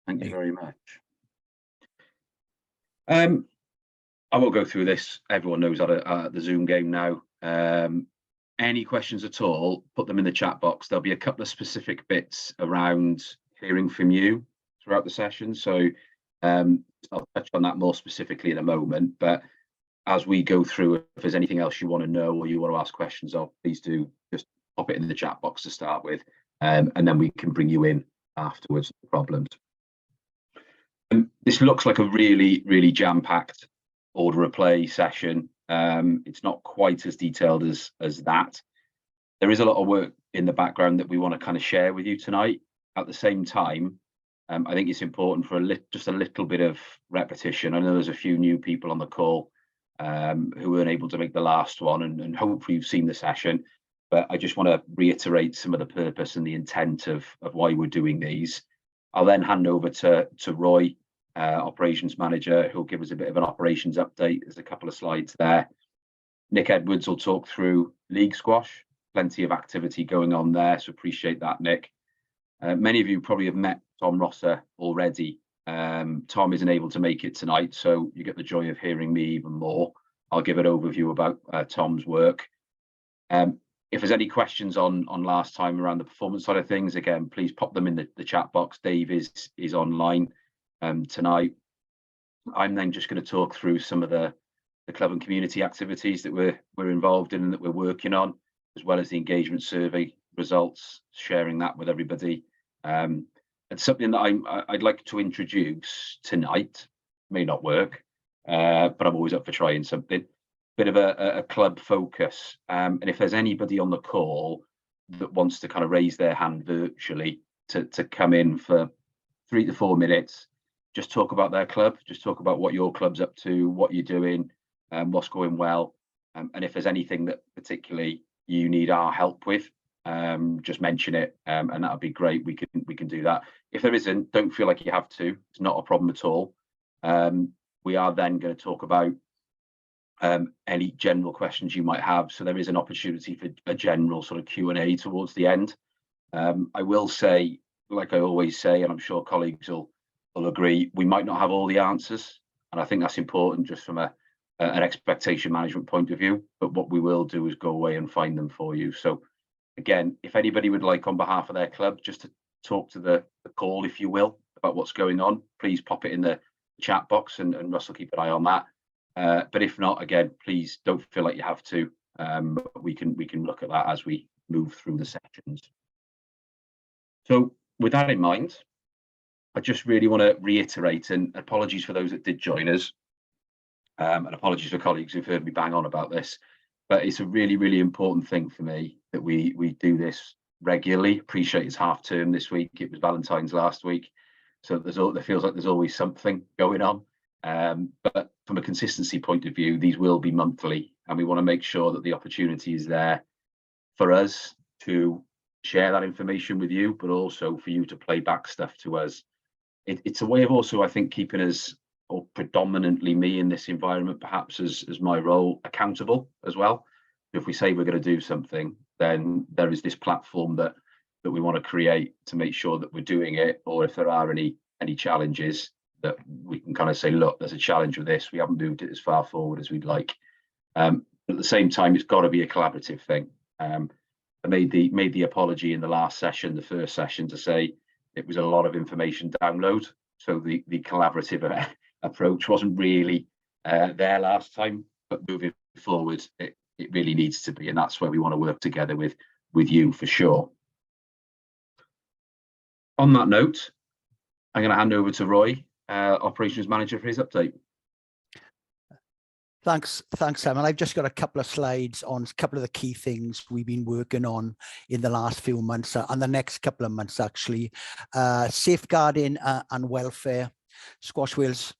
Thank you very much. I won't go through this. Everyone knows how to the Zoom game now. Any questions at all, put them in the chat box. There'll be a couple of specific bits around hearing from you throughout the session. So I'll touch on that more specifically in a moment. But as we go through, if there's anything else you want to know or you want to ask questions of, please do just pop it in the chat box to start with. And then we can bring you in afterwards, no problems. This looks like a really, really jam-packed order of play session. It's not quite as detailed as that. There is a lot of work in the background that we want to kind of share with you tonight. At the same time, I think it's important for just a little bit of repetition. I know there's a few new people on the call who weren't able to make the last one, and hopefully you've seen the session. But I just want to reiterate some of the purpose and the intent of why we're doing these. I'll then hand over to Roy, operations manager, who'll give us a bit of an operations update. There's a couple of slides there. Nick Edwards will talk through league squash. Plenty of activity going on there, so appreciate that, Nick. Many of you probably have met Tom Rosser already. Tom isn't able to make it tonight, so you get the joy of hearing me even more. I'll give an overview about Tom's work. If there's any questions on last time around the performance side of things, again, please pop them in the chat box. Dave is online tonight. I'm then just going to talk through some of the club and community activities that we're involved in and that we're working on, as well as the engagement survey results, sharing that with everybody. It's something that I'd like to introduce tonight. May not work, but I'm always up for trying something. Bit of a club focus, and if there's anybody on the call that wants to kind of raise their hand virtually to come in for 3 to 4 minutes, just talk about their club, just talk about what your club's up to, what you're doing, what's going well, and if there's anything that particularly you need our help with, just mention it, and that'll be great. We can do that. If there isn't, don't feel like you have to. It's not a problem at all. We are then going to talk about any general questions you might have. So there is an opportunity for a general sort of Q&A towards the end. I will say, like I always say, and I'm sure colleagues will agree, we might not have all the answers. And I think that's important just from an expectation management point of view. But what we will do is go away and find them for you. So again, if anybody would like on behalf of their club, just to talk to the call, if you will, about what's going on, please pop it in the chat box and Russ will keep an eye on that. But if not, again, please don't feel like you have to. We can look at that as we move through the sections. So with that in mind, I just really want to reiterate, and apologies for those that did join us, and apologies for colleagues who've heard me bang on about this, but it's a really, really important thing for me that we do this regularly. Appreciate it's half term this week. It was Valentine's last week, so there feels like there's always something going on. But from a consistency point of view, these will be monthly, and we want to make sure that the opportunity is there for us to share that information with you, but also for you to play back stuff to us. It's a way of also, I think, keeping us, or predominantly me in this environment, perhaps as my role, accountable as well. If we say we're going to do something, then there is this platform that we want to create to make sure that we're doing it, or if there are any challenges, that we can kind of say, look, there's a challenge with this, we haven't moved it as far forward as we'd like. But at the same time, it's got to be a collaborative thing. I made the apology in the last session, the first session, to say it was a lot of information download. So the collaborative approach wasn't really there last time, but moving forward, it really needs to be, and that's where we want to work together with you for sure. On that note, I'm going to hand over to Roy, operations manager, for his update. Thanks, Simon. I've just got a couple of slides on a couple of the key things we've been working on in the last few months and the next couple of months, actually. Safeguarding and welfare. Squash Wales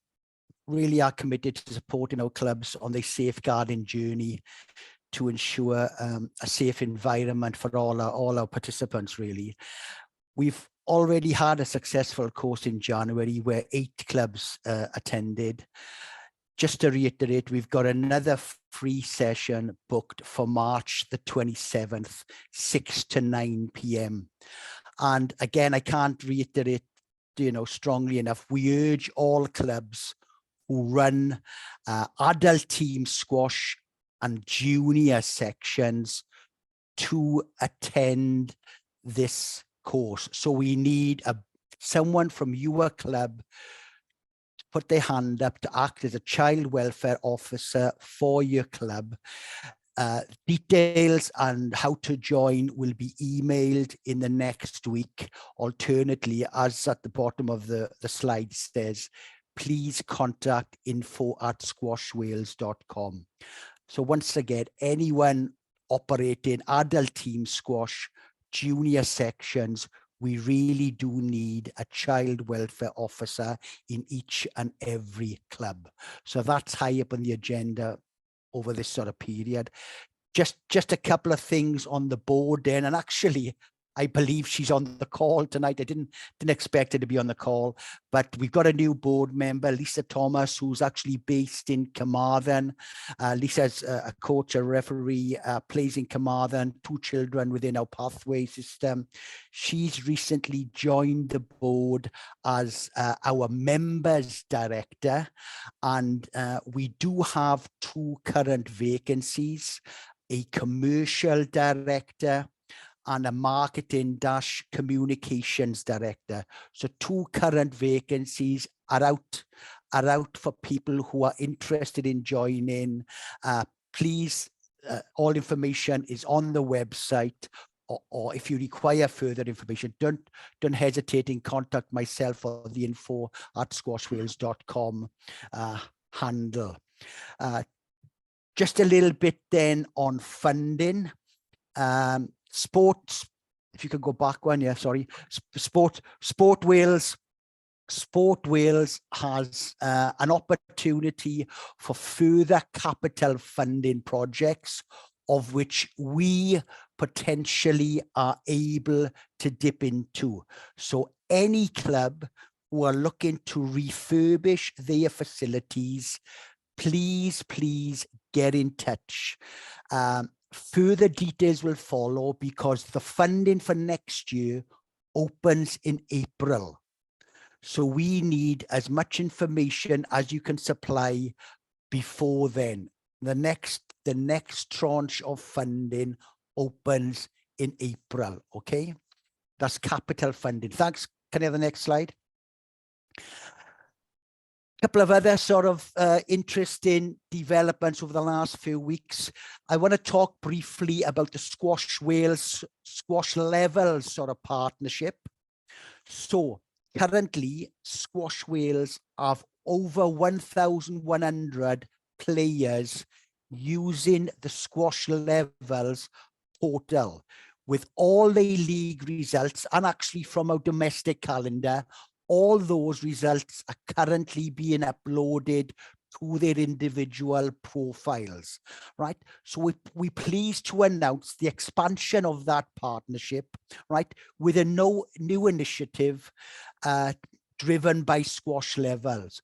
really are committed to supporting our clubs on their safeguarding journey to ensure a safe environment for all our participants, really. We've already had a successful course in January where 8 clubs attended. Just to reiterate, we've got another free session booked for March the 27th, 6 to 9 p.m. And again, I can't reiterate strongly enough, we urge all clubs who run adult team squash and junior sections to attend this course. So we need someone from your club to put their hand up to act as a child welfare officer for your club. Details and how to join will be emailed in the next week. Alternately, as at the bottom of the slide says, please contact info@squashwales.com. So once again, anyone operating adult team squash, junior sections, we really do need a child welfare officer in each and every club. So that's high up on the agenda over this sort of period. Just a couple of things on the board then, and actually I believe she's on the call tonight. I didn't expect her to be on the call, but we've got a new board member, Lisa Thomas, who's actually based in Carmarthen. Lisa's a coach, a referee, plays in Carmarthen, 2 children within our pathway system. She's recently joined the board as our members director, and we do have 2 current vacancies, a commercial director and a marketing-communications director. So 2 current vacancies are out for people who are interested in joining. Please, all information is on the website, or if you require further information, don't hesitate in contact myself or the info@squashwales.com handle. Just a little bit then on funding. Sports, if you could go back one, yeah, sorry. Sport Wales has an opportunity for further capital funding projects, of which we potentially are able to dip into. So any club who are looking to refurbish their facilities, please get in touch. Further details will follow because the funding for next year opens in April. So we need as much information as you can supply before then. The next tranche of funding opens in April, okay? That's capital funding. Thanks. Can I have the next slide? Couple of other sort of interesting developments over the last few weeks. I want to talk briefly about the Squash Wales Squash Levels sort of partnership. So currently, Squash Wales have over 1,100 players using the Squash Levels portal with all their league results, and actually from our domestic calendar, all those results are currently being uploaded to their individual profiles, right? So we're pleased to announce the expansion of that partnership, right, with a new initiative driven by Squash Levels,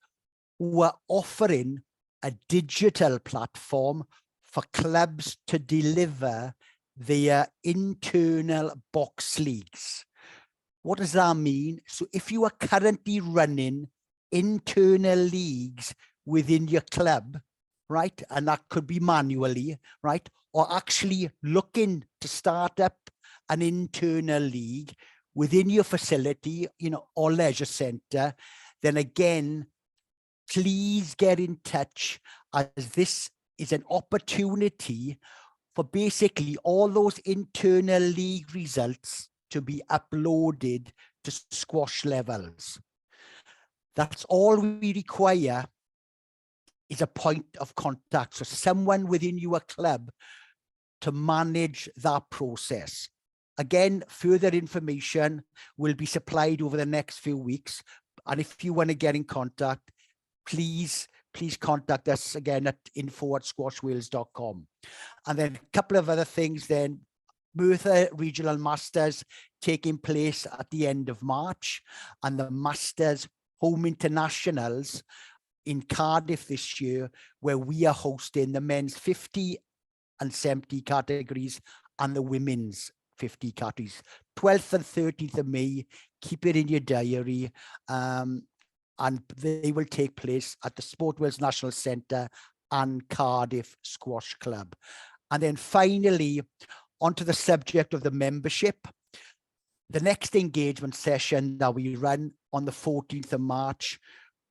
who are offering a digital platform for clubs to deliver their internal box leagues. What does that mean? So if you are currently running internal leagues within your club, right, and that could be manually, right, or actually looking to start up an internal league within your facility, or leisure center, then again, please get in touch, as this is an opportunity for basically all those internal league results to be uploaded to Squash Levels. That's all we require, is a point of contact. So someone within your club to manage that process. Again, further information will be supplied over the next few weeks. And if you want to get in contact, please contact us again at info@squashwales.com. And then a couple of other things then. Merthyr Regional Masters taking place at the end of March, and the Masters Home Internationals in Cardiff this year, where we are hosting the men's 50 and 70 categories and the women's 50 categories. 12th and 13th of May, keep it in your diary. And they will take place at the Sport Wales National Centre and Cardiff Squash Club. And then finally, onto the subject of the membership. The next engagement session that we run on the 14th of March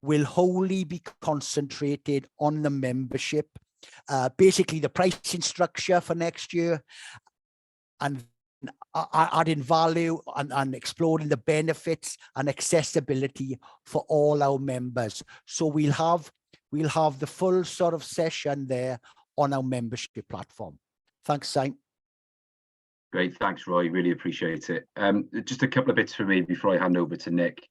will wholly be concentrated on the membership, basically the pricing structure for next year, and adding value and exploring the benefits and accessibility for all our members. So we'll have the full sort of session there on our membership platform. Thanks, Simon. Great, thanks, Roy. Really appreciate it. Just a couple of bits for me before I hand over to Nick.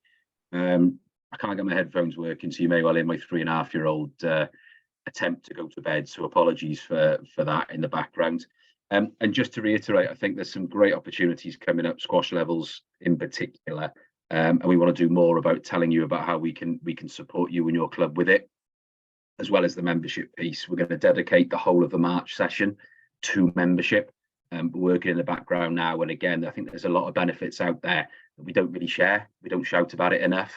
I can't get my headphones working, so you may well hear my 3.5-year-old attempt to go to bed. So apologies for that in the background. And just to reiterate, I think there's some great opportunities coming up, squash levels in particular, and we want to do more about telling you about how we can support you and your club with it, as well as the membership piece. We're going to dedicate the whole of the March session to membership. We're working in the background now, and again, I think there's a lot of benefits out there that we don't really share. We don't shout about it enough.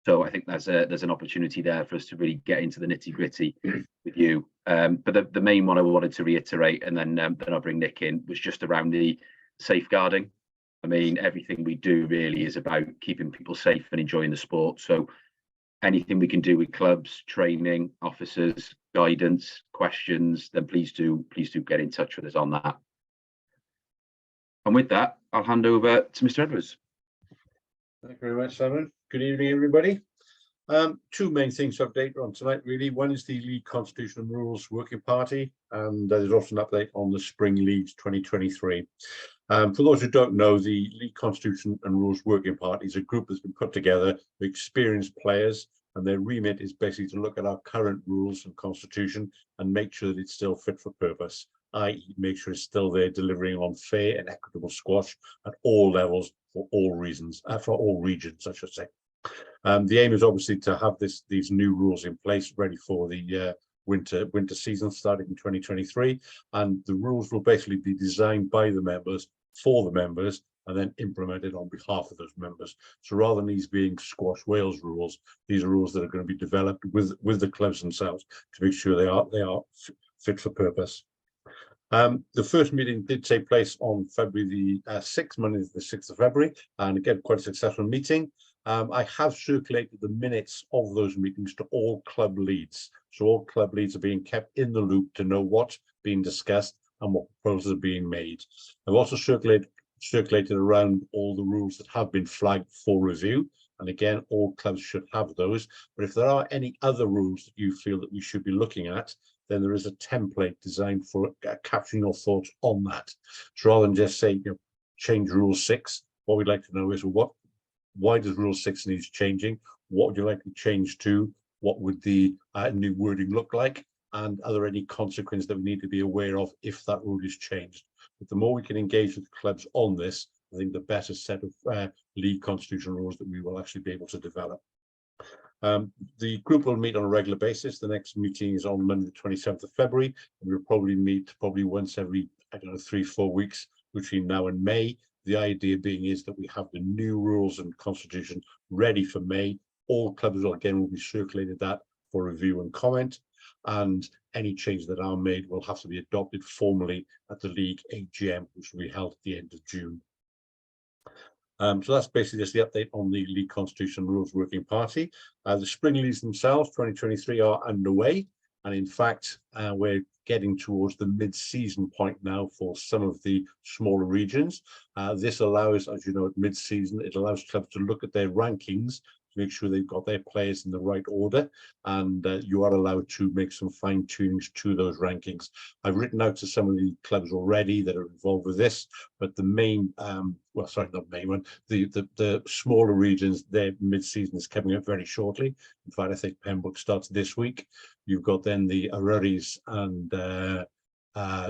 So I think there's an opportunity there for us to really get into the nitty gritty with you. But the main one I wanted to reiterate, and then I'll bring Nick in, was just around the safeguarding. I mean, everything we do really is about keeping people safe and enjoying the sport. So anything we can do with clubs, training, officers, guidance, questions, then please do get in touch with us on that. And with that, I'll hand over to Mr. Edwards. Thank you very much, Simon. Good evening, everybody. Two main things to update on tonight, really. One is the League Constitution and Rules Working Party, and there's also an update on the Spring Leagues 2023. For those who don't know, the League Constitution and Rules Working Party is a group that's been put together of experienced players, and their remit is basically to look at our current rules and constitution and make sure that it's still fit for purpose, i.e. make sure it's still there delivering on fair and equitable squash at all levels for all reasons, for all regions, I should say. The aim is obviously to have these new rules in place ready for the winter season starting in 2023, and the rules will basically be designed by the members for the members and then implemented on behalf of those members. So rather than these being Squash Wales rules, these are rules that are going to be developed with the clubs themselves to make sure they are fit for purpose. The first meeting did take place on February the 6th, Monday the 6th of February, and again, quite a successful meeting. I have circulated the minutes of those meetings to all club leads. So all club leads are being kept in the loop to know what's being discussed and what proposals are being made. I've also circulated around all the rules that have been flagged for review. And again, all clubs should have those. But if there are any other rules that you feel that we should be looking at, then there is a template designed for capturing your thoughts on that. So rather than just say, change Rule 6, what we'd like to know is why does Rule 6 need changing? What would you like to change to? What would the new wording look like? And are there any consequences that we need to be aware of if that rule is changed? But the more we can engage with clubs on this, I think the better set of league constitution rules that we will actually be able to develop. The group will meet on a regular basis. The next meeting is on Monday, the 27th of February. And we'll probably meet once every, 3-4 weeks between now and May. The idea being is that we have the new rules and constitution ready for May. All clubs will be circulated that for review and comment. And any changes that are made will have to be adopted formally at the league AGM, which will be held at the end of June. So that's basically just the update on the League Constitution Rules Working Party. The Spring Leagues themselves, 2023, are underway. And in fact, we're getting towards the mid-season point now for some of the smaller regions. This allows, as you know, at mid-season, it allows clubs to look at their rankings to make sure they've got their players in the right order, and you are allowed to make some fine tunings to those rankings. I've written out to some of the clubs already that are involved with this, but the main, well, sorry, not main one, the smaller regions, their mid-season is coming up very shortly. In fact, I think Pembroke starts this week. You've got then the Eryri and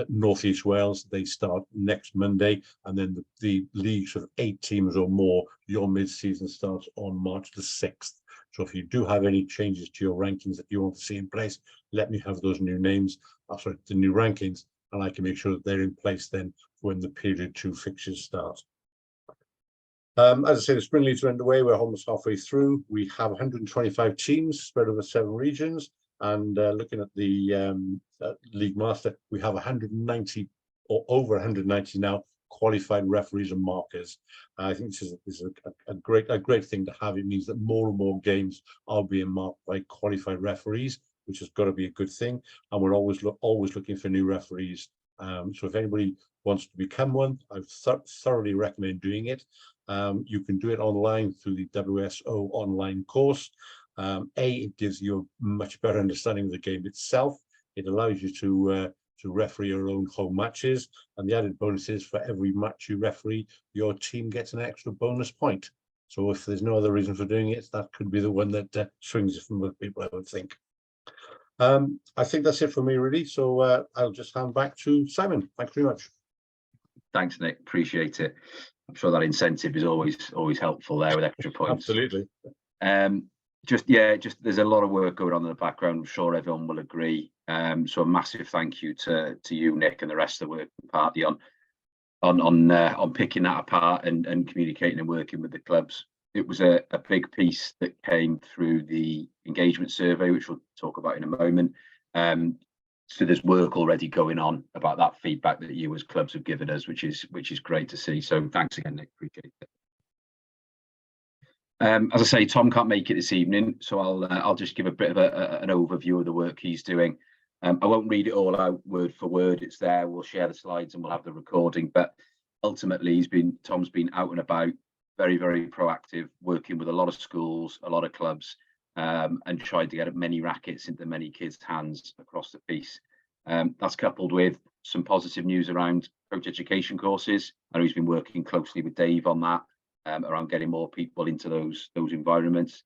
Northeast Wales, they start next Monday, and then the leagues of 8 teams or more, your mid-season starts on March the 6th. So if you do have any changes to your rankings that you want to see in place, let me have those new names, the new rankings, and I can make sure that they're in place then when the period 2 fixtures start. As I say, the Spring Leagues are underway. We're almost halfway through. We have 125 teams spread over 7 regions, and looking at the League Master, we have 190 or over 190 now qualified referees and markers. I think this is a great thing to have. It means that more and more games are being marked by qualified referees, which has got to be a good thing. And we're always looking for new referees. So if anybody wants to become one, I thoroughly recommend doing it. You can do it online through the WSO online course. It gives you a much better understanding of the game itself. It allows you to referee your own home matches, and the added bonus is for every match you referee, your team gets an extra bonus point. So if there's no other reason for doing it, that could be the one that swings it from other people, I would think. I think that's it for me, really. So I'll just hand back to Simon. Thanks very much. Thanks, Nick. Appreciate it. I'm sure that incentive is always helpful there with extra points. Absolutely. Just there's a lot of work going on in the background. I'm sure everyone will agree. So a massive thank you to you, Nick, and the rest of the working party on picking that apart and communicating and working with the clubs. It was a big piece that came through the engagement survey, which we'll talk about in a moment. So there's work already going on about that feedback that you as clubs have given us, which is great to see. So thanks again, Nick. Appreciate it. As I say, Tom can't make it this evening, so I'll just give a bit of an overview of the work he's doing. I won't read it all out word for word. It's there. We'll share the slides and we'll have the recording. But ultimately, Tom's been out and about, very, very proactive, working with a lot of schools, a lot of clubs, and tried to get many rackets into many kids' hands across the piece. That's coupled with some positive news around coach education courses. I know he's been working closely with Dave on that. Around getting more people into those environments.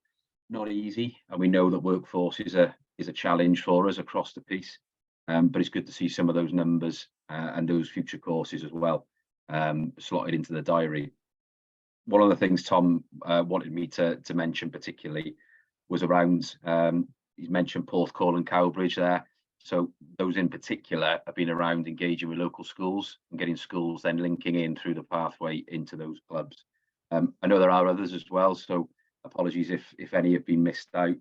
Not easy, and we know that workforce is a challenge for us across the piece, but it's good to see some of those numbers and those future courses as well slotted into the diary. One of the things Tom wanted me to mention particularly was around, he's mentioned Porthcawl and Cowbridge there. So those in particular have been around engaging with local schools and getting schools then linking in through the pathway into those clubs. I know there are others as well, so apologies if any have been missed out.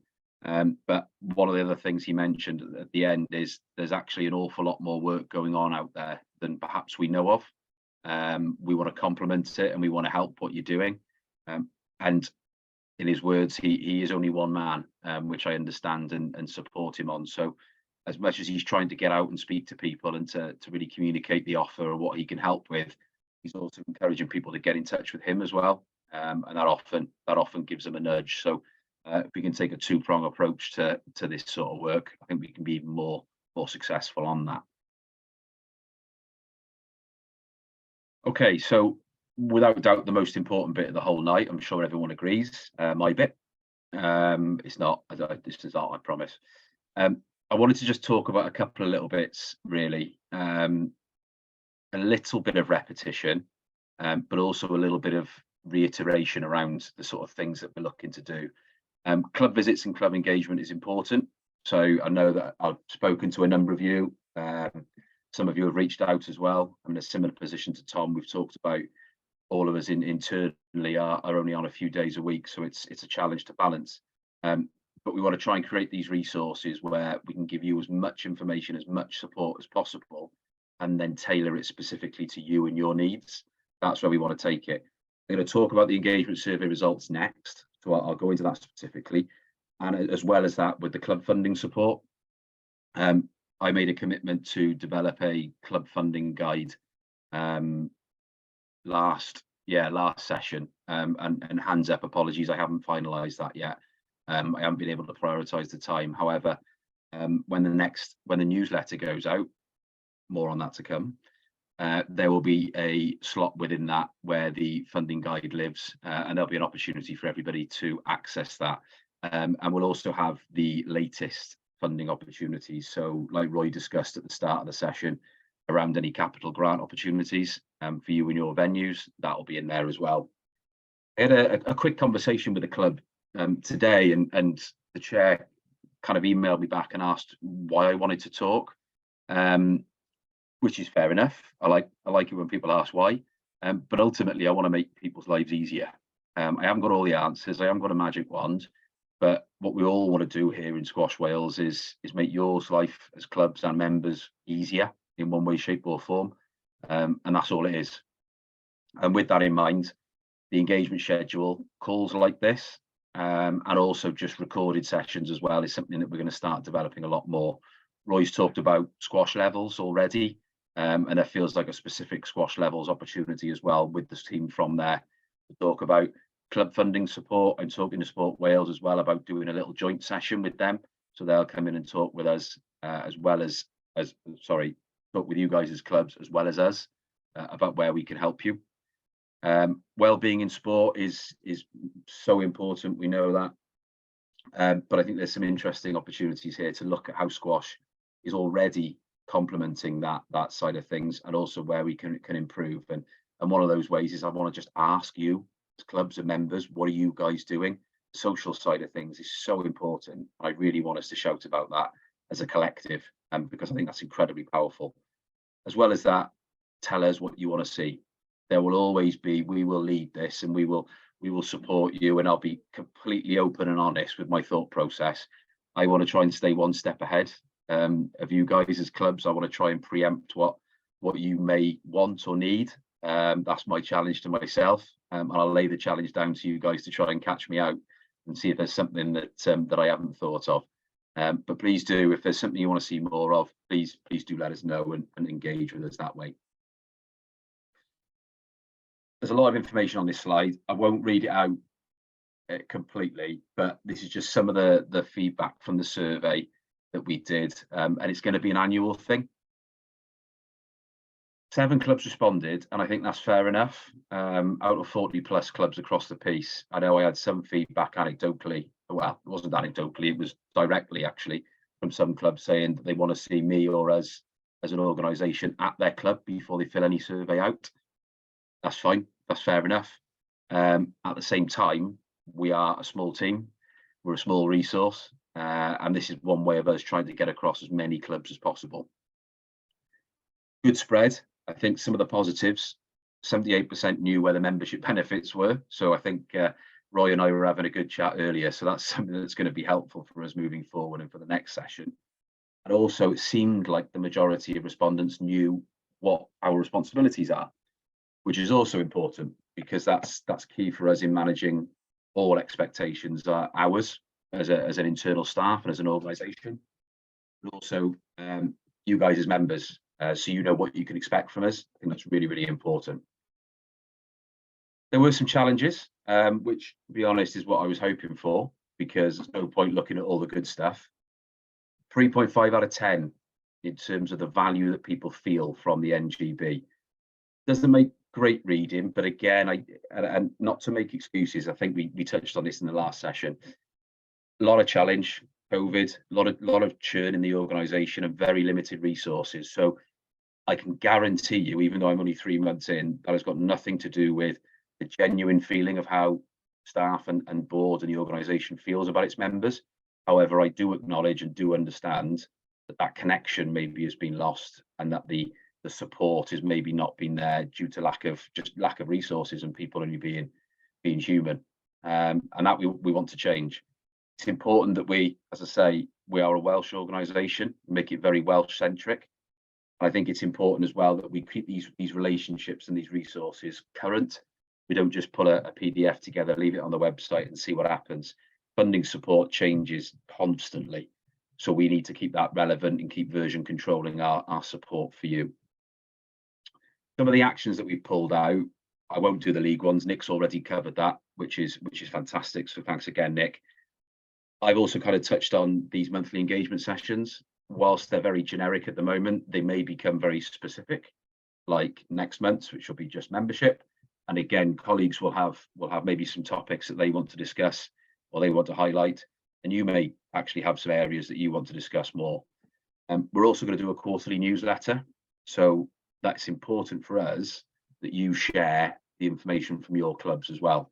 But one of the other things he mentioned at the end is there's actually an awful lot more work going on out there than perhaps we know of. We want to complement it and we want to help what you're doing. And in his words, he is only one man, which I understand and support him on. So as much as he's trying to get out and speak to people and to really communicate the offer or what he can help with, he's also encouraging people to get in touch with him as well, and that often gives them a nudge. So if we can take a two-prong approach to this sort of work, I think we can be even more successful on that. Okay, so without doubt, the most important bit of the whole night, I'm sure everyone agrees, my bit. It's not, this is not, I promise. I wanted to just talk about a couple of little bits, really. A little bit of repetition, but also a little bit of reiteration around the sort of things that we're looking to do. Club visits and club engagement is important. So I know that I've spoken to a number of you. Some of you have reached out as well. I'm in a similar position to Tom. We've talked about all of us internally are only on a few days a week, so it's a challenge to balance. But we want to try and create these resources where we can give you as much information, as much support as possible, and then tailor it specifically to you and your needs. That's where we want to take it. I'm going to talk about the engagement survey results next, so I'll go into that specifically. And as well as that, with the club funding support, I made a commitment to develop a club funding guide last session, and hands up, apologies, I haven't finalised that yet. I haven't been able to prioritise the time. However, when the newsletter goes out, more on that to come. There will be a slot within that where the funding guide lives, and there'll be an opportunity for everybody to access that. And we'll also have the latest funding opportunities. So like Roy discussed at the start of the session around any capital grant opportunities for you and your venues, that'll be in there as well. I had a quick conversation with the club today, and the chair kind of emailed me back and asked why I wanted to talk. which is fair enough. I like it when people ask why, but ultimately I want to make people's lives easier. I haven't got all the answers. I haven't got a magic wand, but what we all want to do here in Squash Wales is make your life as clubs and members easier in one way, shape or form. And that's all it is. And with that in mind, the engagement schedule, calls like this, and also just recorded sessions as well, is something that we're going to start developing a lot more. Roy's talked about squash levels already, and there feels like a specific squash levels opportunity as well with this team from there to talk about club funding support. I'm talking to Sport Wales as well about doing a little joint session with them, so they'll come in and talk with us as well as talk with you guys as clubs as well as us about where we can help you. Well-being in sport is so important, we know that, but I think there's some interesting opportunities here to look at how squash is already complementing that side of things, and also where we can improve. And one of those ways is I want to just ask you as clubs and members, what are you guys doing? The social side of things is so important. I really want us to shout about that as a collective, because I think that's incredibly powerful. As well as that, tell us what you want to see. There will always be, we will lead this and we will support you, and I'll be completely open and honest with my thought process. I want to try and stay one step ahead of you guys as clubs. I want to try and preempt what you may want or need. That's my challenge to myself, and I'll lay the challenge down to you guys to try and catch me out and see if there's something that I haven't thought of. But please do, if there's something you want to see more of, please do let us know and engage with us that way. There's a lot of information on this slide. I won't read it out completely, but this is just some of the feedback from the survey that we did, and it's going to be an annual thing. 7 clubs responded, and I think that's fair enough. Out of 40 plus clubs across the piece. I know I had some feedback anecdotally. Well, it wasn't anecdotally, it was directly actually from some clubs saying that they want to see me or us as an organisation at their club before they fill any survey out. That's fine, that's fair enough. At the same time, we are a small team, we're a small resource, and this is one way of us trying to get across as many clubs as possible. Good spread. I think some of the positives, 78% knew where the membership benefits were. So I think Roy and I were having a good chat earlier. So that's something that's going to be helpful for us moving forward and for the next session. And also it seemed like the majority of respondents knew what our responsibilities are, which is also important because that's key for us in managing all expectations, ours as an internal staff and as an organisation, but also you guys as members. So you know what you can expect from us. I think that's really, really important. There were some challenges, which, to be honest, is what I was hoping for, because there's no point looking at all the good stuff. 3.5 out of 10 in terms of the value that people feel from the NGB. Doesn't make great reading, but again, and not to make excuses, I think we touched on this in the last session. A lot of challenge. COVID, a lot of churn in the organisation and very limited resources. So I can guarantee you, even though I'm only 3 months in, that has got nothing to do with the genuine feeling of how staff and board and the organisation feels about its members. However, I do acknowledge and do understand that connection maybe has been lost, and that the support has maybe not been there due to lack of resources and people only being human, and that we want to change. It's important that we, as I say, we are a Welsh organisation, make it very Welsh centric. I think it's important as well that we keep these relationships and these resources current. We don't just put a PDF together, leave it on the website and see what happens. Funding support changes constantly. So we need to keep that relevant and keep version controlling our support for you. Some of the actions that we've pulled out, I won't do the league ones. Nick's already covered that, which is fantastic. So thanks again, Nick. I've also kind of touched on these monthly engagement sessions. Whilst they're very generic at the moment, they may become very specific, like next month's, which will be just membership. And again, colleagues will have maybe some topics that they want to discuss or they want to highlight, and you may actually have some areas that you want to discuss more. We're also going to do a quarterly newsletter, so that's important for us that you share the information from your clubs as well.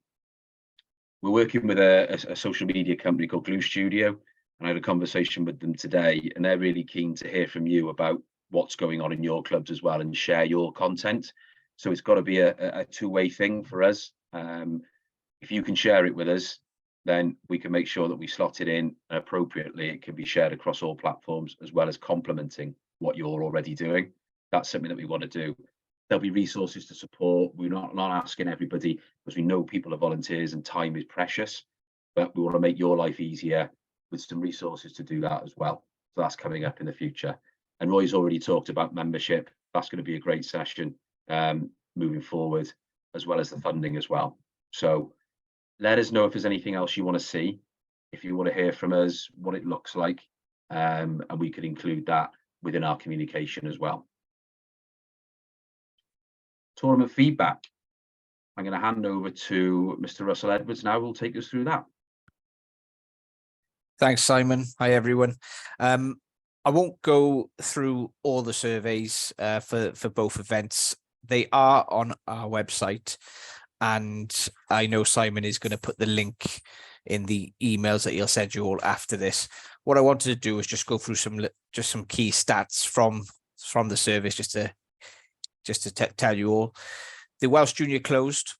We're working with a social media company called Glue Studio, and I had a conversation with them today, and they're really keen to hear from you about what's going on in your clubs as well and share your content. So it's got to be a two-way thing for us. If you can share it with us, then we can make sure that we slot it in appropriately. It can be shared across all platforms, as well as complementing what you're already doing. That's something that we want to do. There'll be resources to support. We're not asking everybody, because we know people are volunteers and time is precious, but we want to make your life easier with some resources to do that as well. So that's coming up in the future. And Roy's already talked about membership. That's going to be a great session moving forward, as well as the funding as well. So let us know if there's anything else you want to see, if you want to hear from us, what it looks like, and we could include that within our communication as well. Tournament feedback. I'm going to hand over to Mr. Russell Edwards now, who'll take us through that. Thanks, Simon. Hi, everyone. I won't go through all the surveys for both events. They are on our website, and I know Simon is going to put the link in the emails that he'll send you all after this. What I wanted to do is just go through some key stats from the service, just to tell you all. The Welsh Junior closed.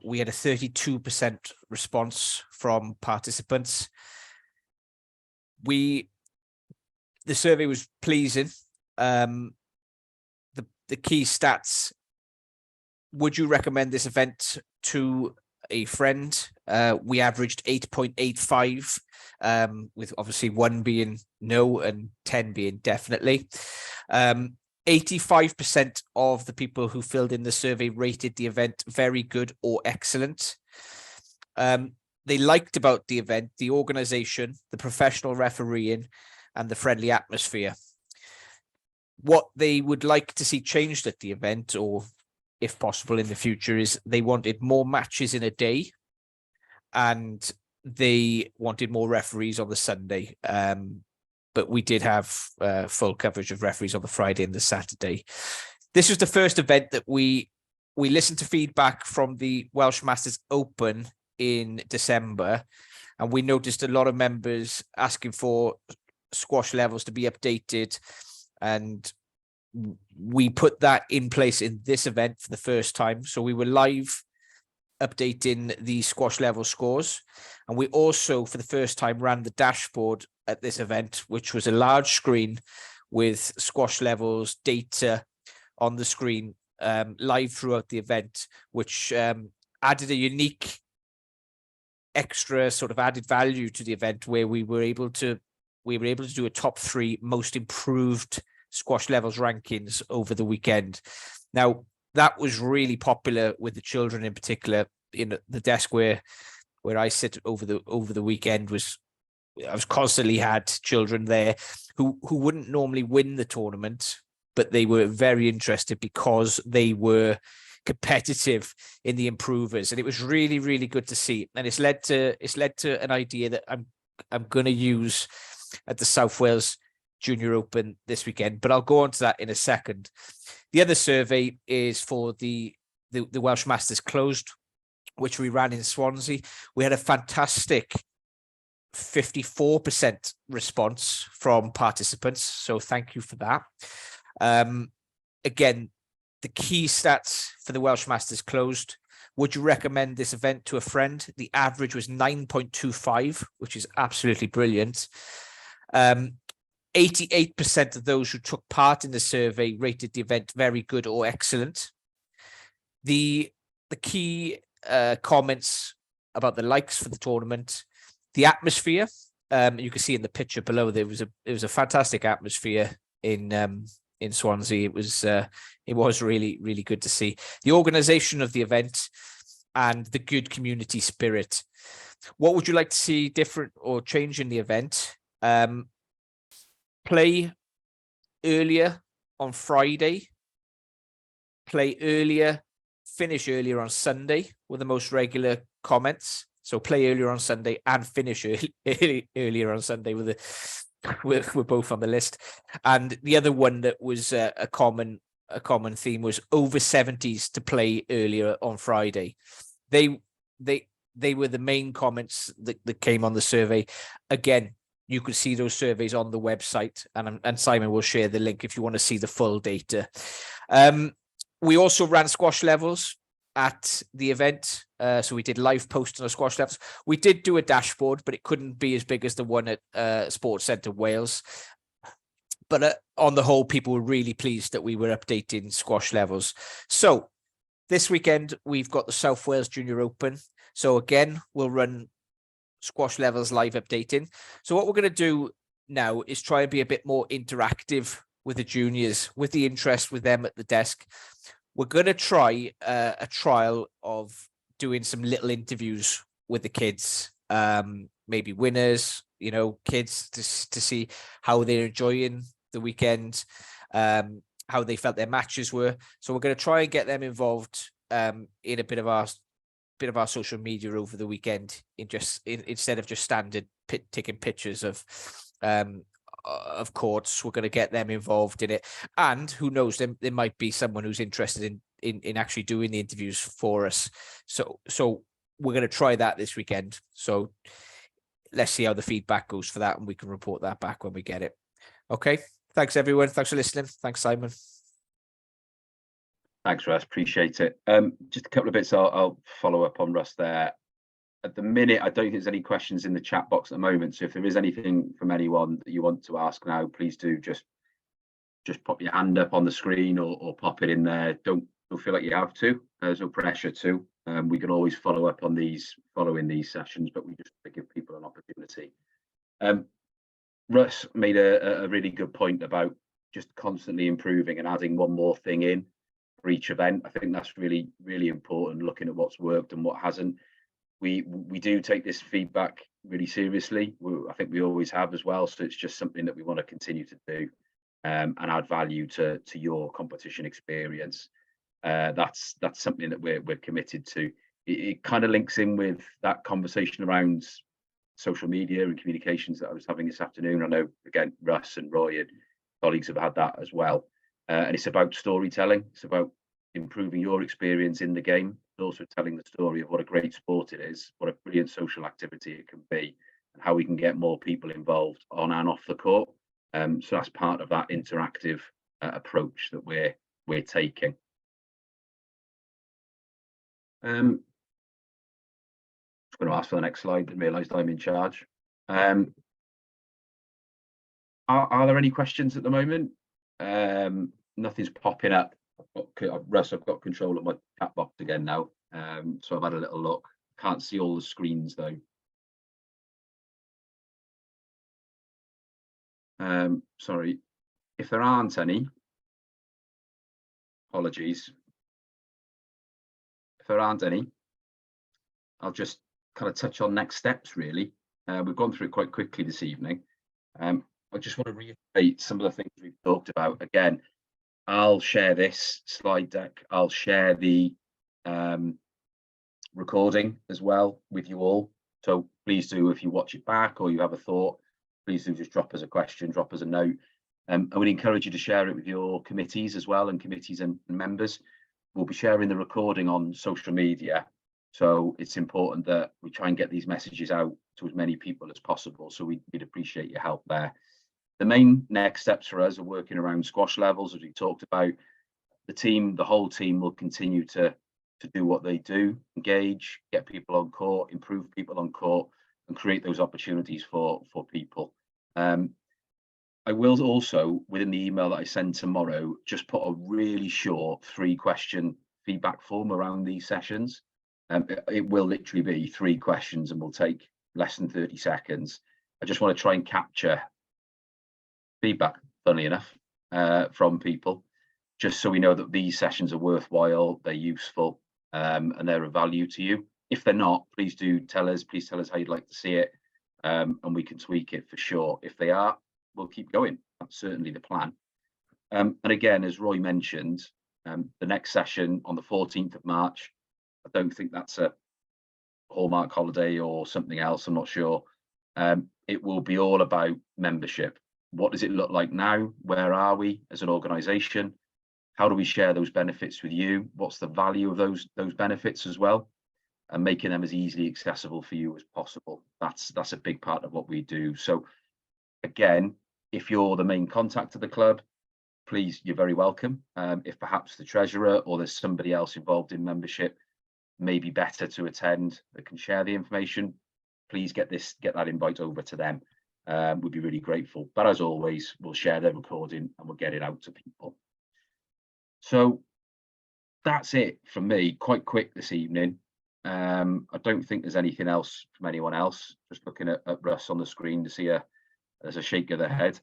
We had a 32% response from participants. The survey was pleasing. The key stats: would you recommend this event to a friend? We averaged 8.85, with obviously 1 being no and 10 being definitely. 85% of the people who filled in the survey rated the event very good or excellent. They liked about the event the organization, the professional refereeing, and the friendly atmosphere. What they would like to see changed at the event, or if possible in the future, is they wanted more matches in a day, and they wanted more referees on the Sunday. But we did have full coverage of referees on the Friday and the Saturday. This was the first event that we listened to feedback from the Welsh Masters Open in December, and we noticed a lot of members asking for squash levels to be updated, and we put that in place in this event for the first time. So we were live updating the squash level scores, and we also for the first time ran the dashboard at this event, which was a large screen with squash levels data on the screen live throughout the event, which added a unique extra sort of added value to the event, where we were able to do a top 3 most improved squash levels rankings over the weekend. Now, that was really popular with the children in particular. In the desk where I sit over the weekend I was constantly had children there who wouldn't normally win the tournament, but they were very interested because they were competitive in the improvers, and it was really, really good to see. And it's led to an idea that I'm going to use at the South Wales Junior Open this weekend, but I'll go on to that in a second. The other survey is for the Welsh Masters Closed, which we ran in Swansea. We had a fantastic 54% response from participants, so thank you for that. Again, the key stats for the Welsh Masters Closed: would you recommend this event to a friend? The average was 9.25, which is absolutely brilliant. 88% of those who took part in the survey rated the event very good or excellent. The key comments about the likes for the tournament: the atmosphere. You can see in the picture below, there was a fantastic atmosphere in Swansea. It was really, really good to see the organization of the event and the good community spirit. What would you like to see different or change in the event? Play earlier on Friday, play earlier, finish earlier on Sunday were the most regular comments. So play earlier on Sunday and finish earlier on Sunday were both on the list. And the other one that was a common theme was over 70s to play earlier on Friday. They were the main comments that came on the survey. Again, you could see those surveys on the website, and Simon will share the link if you want to see the full data. We also ran squash levels at the event. So we did live posting of squash levels. We did do a dashboard, but it couldn't be as big as the one at Sports Centre Wales. But on the whole, people were really pleased that we were updating squash levels. So this weekend, we've got the South Wales Junior Open. So again, we'll run squash levels live updating. So what we're going to do now is try and be a bit more interactive with the juniors, with the interest with them at the desk. We're going to try a trial of doing some little interviews with the kids, maybe winners, kids to see how they're enjoying the weekend, how they felt their matches were. So we're going to try and get them involved in a bit of our social media over the weekend, instead of just standard taking pictures of courts. We're going to get them involved in it, and who knows, there might be someone who's interested in actually doing the interviews for us. So we're going to try that this weekend. So let's see how the feedback goes for that, and we can report that back when we get it. Okay, thanks everyone. Thanks for listening. Thanks, Simon. Thanks, Russ. Appreciate it. Just a couple of bits I'll follow up on, Russ, there. At the minute, I don't think there's any questions in the chat box at the moment. So if there is anything from anyone that you want to ask now, please do just pop your hand up on the screen or pop it in there. Don't feel like you have to. There's no pressure to. We can always follow up on following these sessions, but we just give people an opportunity. Russ made a really good point about just constantly improving and adding one more thing in for each event. I think that's really, really important, looking at what's worked and what hasn't. We do take this feedback really seriously. I think we always have as well. So it's just something that we want to continue to do and add value to your competition experience. That's something that we're committed to. It kind of links in with that conversation around social media and communications that I was having this afternoon. I know, again, Russ and Roy and colleagues have had that as well. And it's about storytelling. It's about improving your experience in the game, but also telling the story of what a great sport it is, what a brilliant social activity it can be, and how we can get more people involved on and off the court. So that's part of that interactive approach that we're taking. I'm going to ask for the next slide. Didn't realise I'm in charge. Are there any questions at the moment? Nothing's popping up. Russ, I've got control of my chat box again now. So I've had a little look. Can't see all the screens though. Sorry, if there aren't any, apologies. If there aren't any, I'll just kind of touch on next steps, really. We've gone through it quite quickly this evening. I just want to reiterate some of the things we've talked about. Again, I'll share this slide deck. I'll share the recording as well with you all. So please do, if you watch it back or you have a thought, please do just drop us a question, drop us a note. I would encourage you to share it with your committees as well, and committees and members. We'll be sharing the recording on social media. So it's important that we try and get these messages out to as many people as possible. So we'd appreciate your help there. The main next steps for us are working around squash levels, as we talked about. The whole team will continue to do what they do, engage, get people on court, improve people on court, and create those opportunities for people. I will also, within the email that I send tomorrow, just put a really short 3-question feedback form around these sessions. It will literally be 3 questions and will take less than 30 seconds. I just want to try and capture feedback, funnily enough, from people, just so we know that these sessions are worthwhile, they're useful, and they're of value to you. If they're not, please do tell us. Please tell us how you'd like to see it, and we can tweak it for sure. If they are, we'll keep going. That's certainly the plan. And again, as Roy mentioned, the next session on the 14th of March, I don't think that's a Hallmark holiday or something else, I'm not sure. It will be all about membership. What does it look like now? Where are we as an organisation? How do we share those benefits with you? What's the value of those benefits as well? And making them as easily accessible for you as possible. That's a big part of what we do. So Again, if you're the main contact of the club, please, you're very welcome. If perhaps the treasurer or there's somebody else involved in membership, may be better to attend that can share the information, please get that invite over to them. We'd be really grateful. But as always, we'll share the recording and we'll get it out to people. So that's it from me, quite quick this evening. I don't think there's anything else from anyone else. Just looking at Russ on the screen to see there's a shake of the head.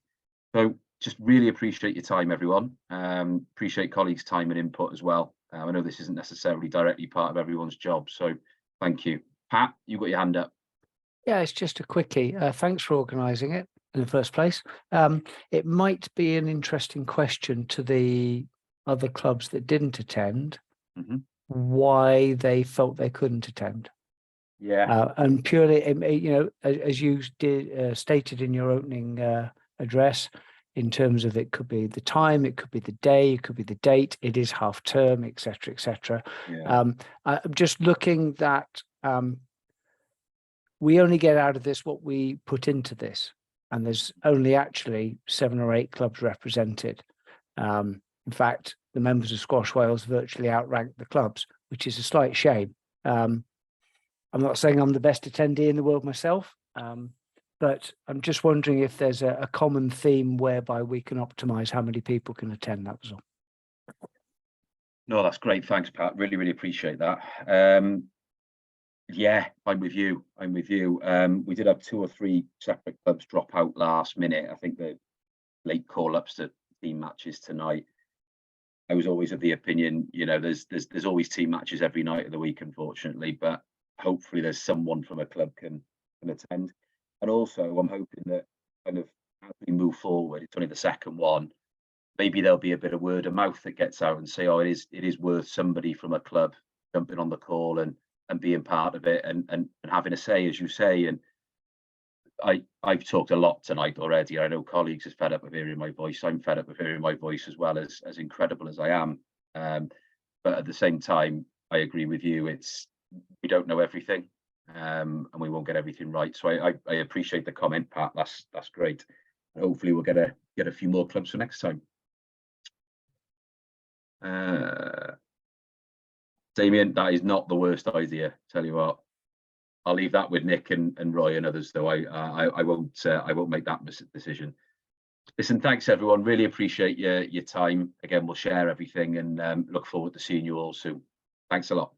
So just really appreciate your time, everyone. Appreciate colleagues' time and input as well. I know this isn't necessarily directly part of everyone's job, so thank you. Pat, you got your hand up. Yeah, it's just a quickie. Thanks for organising it in the first place. It might be an interesting question to the other clubs that didn't attend, why they felt they couldn't attend. Yeah. And purely, you know, as you did stated in your opening address, in terms of it could be the time, it could be the day, it could be the date, it is half term, etc., etc. Yeah. I'm just looking that we only get out of this what we put into this, and there's only actually 7 or 8 clubs represented. In fact, the members of Squash Wales virtually outrank the clubs, which is a slight shame. I'm not saying I'm the best attendee in the world myself, but I'm just wondering if there's a common theme whereby we can optimize how many people can attend. That was all. No, that's great. Thanks, Pat. Really, really appreciate that. Yeah, I'm with you. We did have 2 or 3 separate clubs drop out last minute. I think the late call-ups to team matches tonight. I was always of the opinion, you know, there's always team matches every night of the week, unfortunately, but hopefully there's someone from a club can attend. And also, I'm hoping that kind of as we move forward, it's only the second one, maybe there'll be a bit of word of mouth that gets out and say, oh, it is worth somebody from a club jumping on the call and being part of it and having a say, as you say. And I've talked a lot tonight already. I know colleagues are fed up with hearing my voice. I'm fed up with hearing my voice as well, as incredible as I am. But at the same time, I agree with you. We don't know everything. And we won't get everything right. So I appreciate the comment, Pat. That's great. And hopefully we'll get a few more clubs for next time. Damien, that is not the worst idea. Tell you what, I'll leave that with Nick and Roy and others, though. I won't make that decision. Listen, thanks everyone. Really appreciate your time. Again, we'll share everything and look forward to seeing you all soon. Thanks a lot.